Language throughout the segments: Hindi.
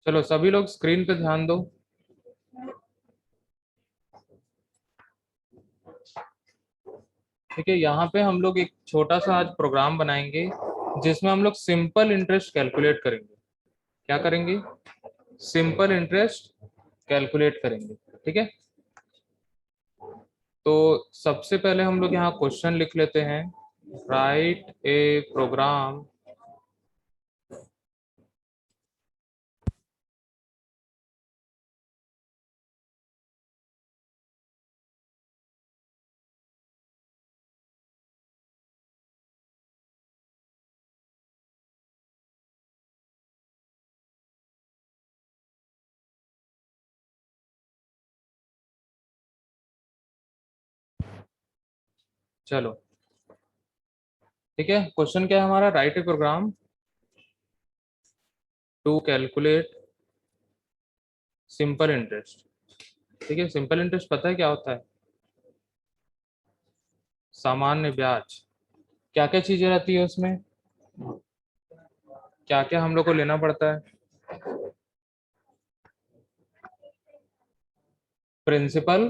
चलो सभी लोग स्क्रीन पे ध्यान दो। ठीक है, यहाँ पे हम लोग एक छोटा सा आज प्रोग्राम बनाएंगे जिसमें हम लोग सिंपल इंटरेस्ट कैलकुलेट करेंगे। क्या करेंगे? सिंपल इंटरेस्ट कैलकुलेट करेंगे। ठीक है, तो सबसे पहले हम लोग यहाँ क्वेश्चन लिख लेते हैं। राइट ए प्रोग्राम चलो ठीक है, क्वेश्चन क्या है हमारा? Write a program to calculate simple interest. ठीक है, सिंपल इंटरेस्ट पता है क्या होता है? सामान्य ब्याज। क्या क्या चीजें रहती है उसमें? क्या क्या हम लोग को लेना पड़ता है? Principal,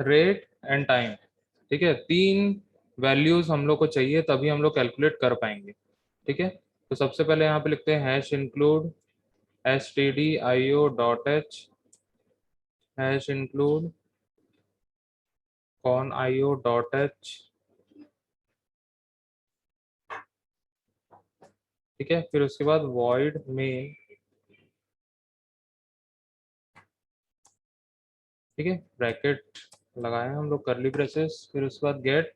rate and time. ठीक है, तीन वैल्यूज हम लोग को चाहिए तभी हम लोग कैलकुलेट कर पाएंगे। ठीक है, तो सबसे पहले यहाँ पे लिखते हैं hash include stdio.h, hash include conio.h। ठीक है, फिर उसके बाद void main। ठीक है, ब्रैकेट लगाए हम लोग, करली ब्रेसेस, फिर उसके बाद गेट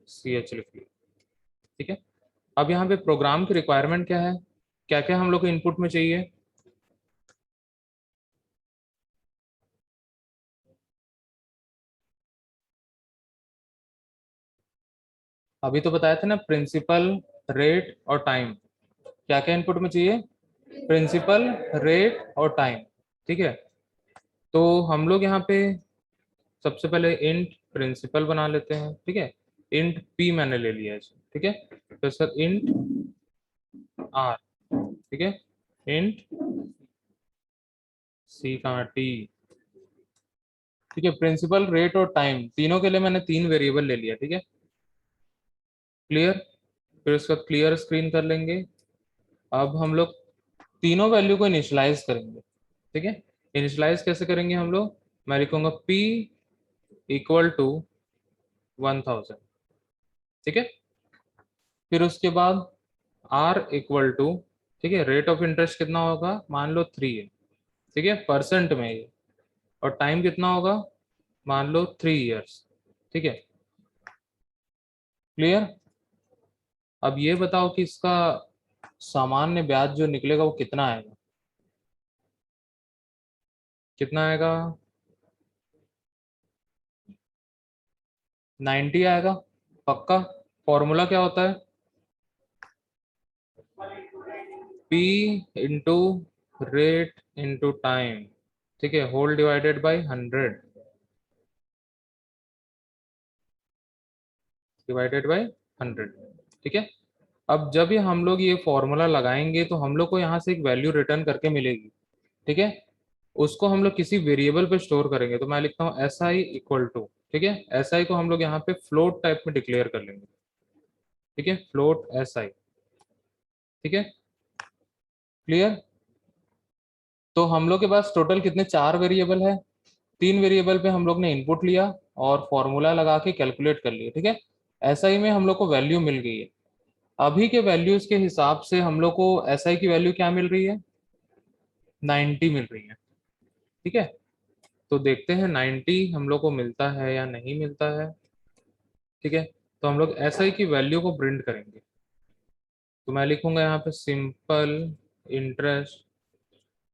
ch लिख लिया। ठीक है, अब यहाँ पे प्रोग्राम की रिक्वायरमेंट क्या है? क्या क्या हम लोग को इनपुट में चाहिए? अभी तो बताया था ना, प्रिंसिपल, रेट और टाइम। क्या क्या इनपुट में चाहिए? प्रिंसिपल, रेट और टाइम। ठीक है, तो हम लोग यहाँ पे सबसे पहले इंट प्रिंसिपल बना लेते हैं। ठीक है, इंट पी मैंने ले लिया है इसे। ठीक है, तो सर इंट आर। ठीक है, इंट सी कहाँ टी। ठीक है, प्रिंसिपल, रेट और टाइम तीनों के लिए मैंने तीन वेरिएबल ले लिया। ठीक है, क्लियर। फिर उसका क्लियर स्क्रीन कर लेंगे। अब हम लोग तीनों वैल्यू को इनिशियलाइज करेंगे। ठीक है, इनिशियलाइज कैसे करेंगे हम लोग? मैं लिखूंगा p इक्वल टू 1000। ठीक है, फिर उसके बाद r इक्वल टू, ठीक है, रेट ऑफ इंटरेस्ट कितना होगा? मान लो 3 है। ठीक है, परसेंट में ये। और टाइम कितना होगा? मान लो 3 इयर्स। ठीक है, क्लियर। अब ये बताओ कि इसका सामान्य ब्याज जो निकलेगा वो कितना आएगा? कितना आएगा? 90 आएगा पक्का। फॉर्मूला क्या होता है? p into rate into time. ठीक है, whole divided by 100, divided by 100। ठीक है, अब जब ये हम लोग ये फॉर्मूला लगाएंगे तो हम लोग को यहाँ से एक वैल्यू रिटर्न करके मिलेगी। ठीक है, उसको हम लोग किसी वेरिएबल पे स्टोर करेंगे। तो मैं लिखता हूँ एस आई इक्वल टू, ठीक है, एस आई को हम लोग यहाँ पे फ्लोट टाइप में डिक्लेयर कर लेंगे। ठीक है, फ्लोट एस आई। ठीक है, क्लियर। तो हम लोग के पास टोटल कितने, चार वेरिएबल है। तीन वेरिएबल पे हम लोग ने इनपुट लिया और फॉर्मूला लगा के कैलकुलेट कर लिया। ठीक है, एस आई में हम लोग को वैल्यू मिल गई है। अभी के वैल्यूज के हिसाब से हम लोग को एस आई की वैल्यू क्या मिल रही है? 90 मिल रही है। ठीक है, तो देखते हैं 90 हम लोग को मिलता है या नहीं मिलता है। ठीक है, तो हम लोग एस आई की वैल्यू को प्रिंट करेंगे। तो मैं लिखूंगा यहाँ पे सिंपल इंटरेस्ट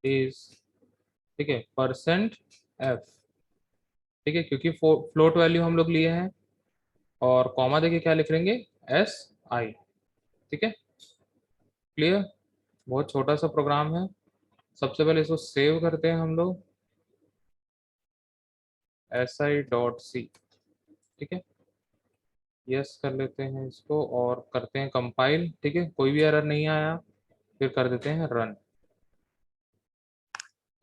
इज, ठीक है, परसेंट एफ। ठीक है, क्योंकि फ्लोट वैल्यू हम लोग लिए हैं। और कॉमा देके क्या लिख लेंगे? S I. ठीक है, क्लियर। बहुत छोटा सा प्रोग्राम है। सबसे पहले इसको सेव करते हैं हम लोग, एस आई डॉट सी। ठीक है, यस कर लेते हैं इसको और करते हैं कंपाइल। ठीक है, कोई भी एरर नहीं आया, फिर कर देते हैं रन।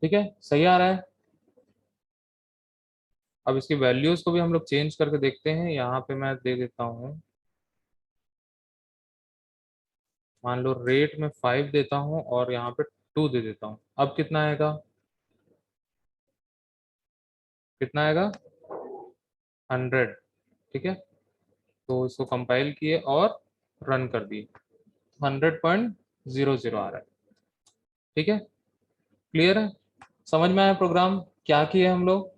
ठीक है, सही आ रहा है। अब इसकी वैल्यूज को भी हम लोग चेंज करके देखते हैं। यहाँ पे मैं दे देता हूँ, मान लो रेट में 5 देता हूँ और यहाँ पे 2 दे देता हूँ। अब कितना आएगा, कितना आएगा, 100। ठीक है, तो इसको कंपाइल किए और रन कर दिए, 100.00 आ रहा है। ठीक है, क्लियर है, समझ में आया प्रोग्राम क्या किए हम लोग।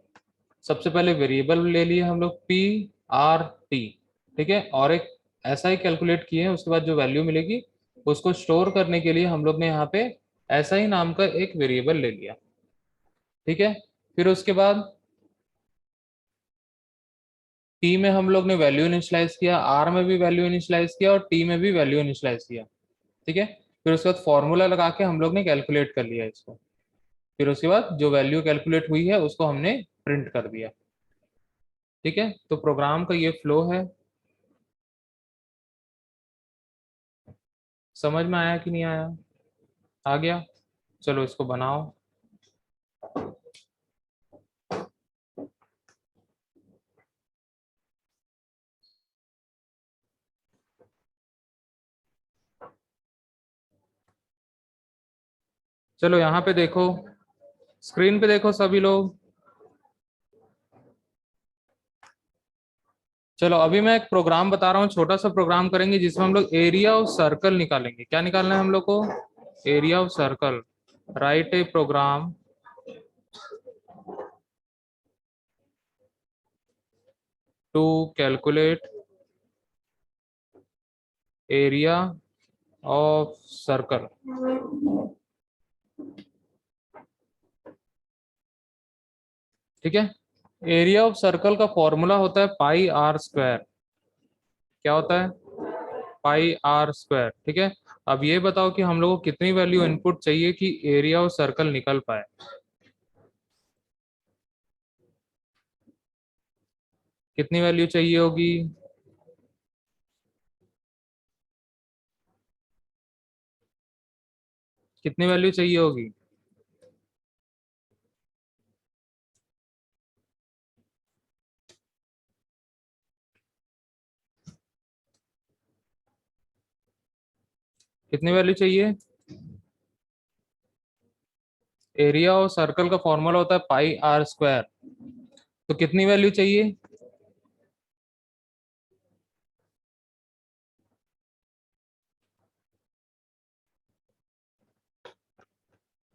सबसे पहले वेरिएबल ले लिए हम लोग पी आर टी, ठीक है, और एक ऐसा ही कैलकुलेट किए हैं। उसके बाद जो वैल्यू मिलेगी उसको स्टोर करने के लिए हम लोग ने यहाँ पे ऐसा ही नाम का एक वेरिएबल ले लिया। ठीक है, फिर उसके बाद टी में हम लोग ने वैल्यू इनिशियलाइज किया, आर में भी वैल्यू इनिशियलाइज किया और टी में भी वैल्यू इनिशियलाइज किया। ठीक है, फिर उसके बाद फॉर्मूला लगा के हम लोग ने कैलकुलेट कर लिया इसको। फिर उसके बाद जो वैल्यू कैलकुलेट हुई है उसको हमने प्रिंट कर दिया। ठीक है, तो प्रोग्राम का ये फ्लो है। समझ में आया कि नहीं आया, आ गया। चलो इसको बनाओ। चलो यहाँ पे देखो, स्क्रीन पे देखो सभी लोग। चलो अभी मैं एक प्रोग्राम बता रहा हूँ, छोटा सा प्रोग्राम करेंगे जिसमें हम लोग एरिया ऑफ सर्कल निकालेंगे। क्या निकालना है हम लोग को, area of circle. Write a program to calculate area of circle. ठीक है, एरिया ऑफ सर्कल का फॉर्मूला होता है पाई आर स्क्वायर। क्या होता है, पाई आर स्क्वायर। ठीक है, अब ये बताओ कि हम लोग को कितनी वैल्यू इनपुट चाहिए कि एरिया ऑफ सर्कल निकल पाए। कितनी वैल्यू चाहिए होगी, कितनी वैल्यू चाहिए होगी, कितनी वैल्यू चाहिए। एरिया ऑफ सर्कल का फॉर्मूला होता है पाई आर स्क्वायर, तो कितनी वैल्यू चाहिए।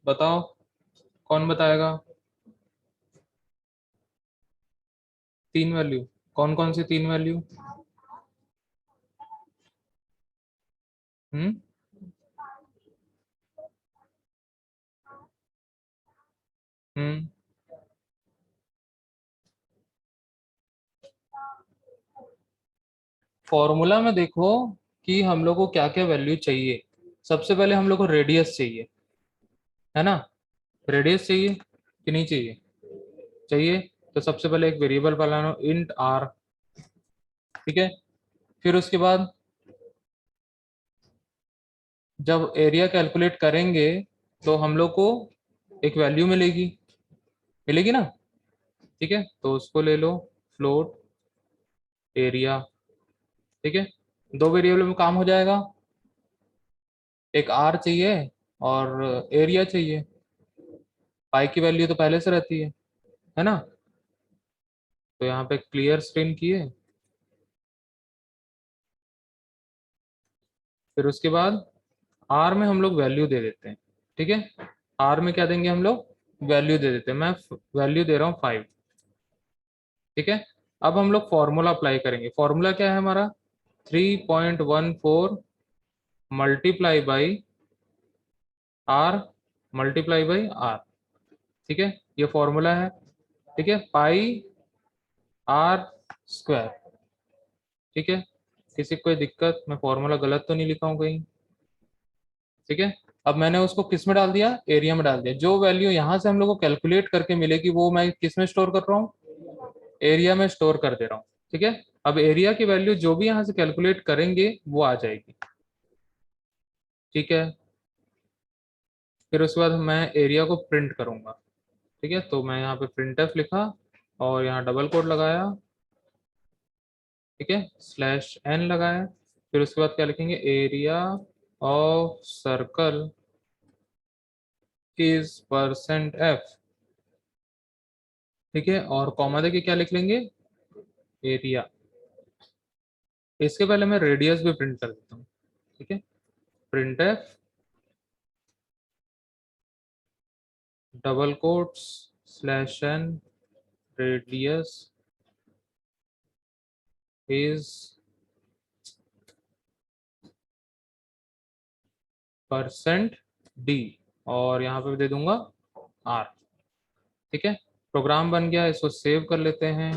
बताओ, कौन बताएगा। 3 वैल्यू, कौन कौन सी 3 वैल्यू। हम्म, हम्म, फॉर्मूला में देखो कि हम लोग को क्या क्या वैल्यू चाहिए। सबसे पहले हम लोग को रेडियस चाहिए, है ना, रेडियस चाहिए कि नहीं चाहिए, चाहिए। तो सबसे पहले एक वेरिएबल बनाना, इंट आर। ठीक है, फिर उसके बाद जब एरिया कैलकुलेट करेंगे तो हम लोग को एक वैल्यू मिलेगी, मिलेगी ना। ठीक है, तो उसको ले लो, फ्लोट एरिया। ठीक है, 2 वेरिएबल में काम हो जाएगा। एक आर चाहिए और एरिया चाहिए। पाई की वैल्यू तो पहले से रहती है ना। तो यहाँ पे क्लियर स्क्रीन किए, फिर उसके बाद आर में हम लोग वैल्यू दे देते हैं। ठीक है, आर में क्या देंगे हम लोग, वैल्यू दे देते हैं। मैं वैल्यू दे रहा हूँ 5। ठीक है, अब हम लोग फॉर्मूला अप्लाई करेंगे। फॉर्मूला क्या है हमारा, 3.14 multiply by R, multiply by R. ठीक है, ये फॉर्मूला है। ठीक है, पाई आर स्क्वायर। ठीक है, किसी को कोई दिक्कत, मैं फॉर्मूला गलत तो नहीं लिखा हूँ कहीं। ठीक है, अब मैंने उसको किस में डाल दिया, एरिया में डाल दिया। जो वैल्यू यहाँ से हम लोग को कैलकुलेट करके मिलेगी वो मैं किस में स्टोर कर रहा हूँ, एरिया में स्टोर कर दे रहा हूँ। ठीक है, अब एरिया की वैल्यू जो भी यहाँ से कैलकुलेट करेंगे वो आ जाएगी। ठीक है, फिर उसके बाद मैं एरिया को प्रिंट करूंगा। ठीक है, तो मैं यहाँ पे printf लिखा और यहाँ डबल कोट लगाया। ठीक है, /n लगाया। फिर उसके बाद क्या लिखेंगे, area of circle is %f। ठीक है, और कॉमा देके क्या लिख लेंगे, एरिया। इसके पहले मैं रेडियस भी प्रिंट कर देता हूँ। ठीक है, printf double quotes /n radius is %d, और यहाँ पे दे दूंगा r। ठीक है, प्रोग्राम बन गया, इसको सेव कर लेते हैं।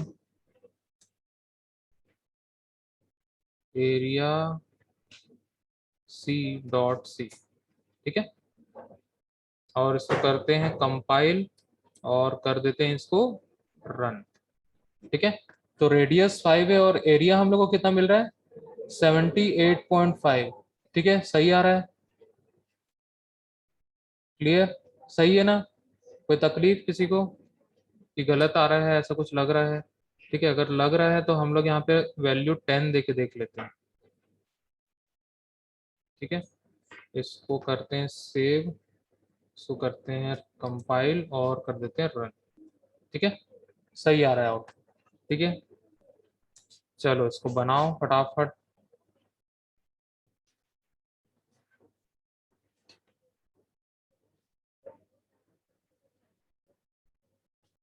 Area c.c। ठीक है, और इसको करते हैं कंपाइल और कर देते हैं इसको रन। ठीक है, तो रेडियस 5 है और एरिया हम लोग को कितना मिल रहा है, 78.5। ठीक है, सही आ रहा है, क्लियर, सही है ना, कोई तकलीफ किसी को कि गलत आ रहा है, ऐसा कुछ लग रहा है। ठीक है, अगर लग रहा है तो हम लोग यहाँ पे वैल्यू 10 दे के देख लेते हैं। ठीक है, इसको करते हैं सेव, इसको करते हैं कंपाइल और कर देते हैं रन। ठीक है, सही आ रहा है आउट। ठीक है, चलो इसको बनाओ फटाफट।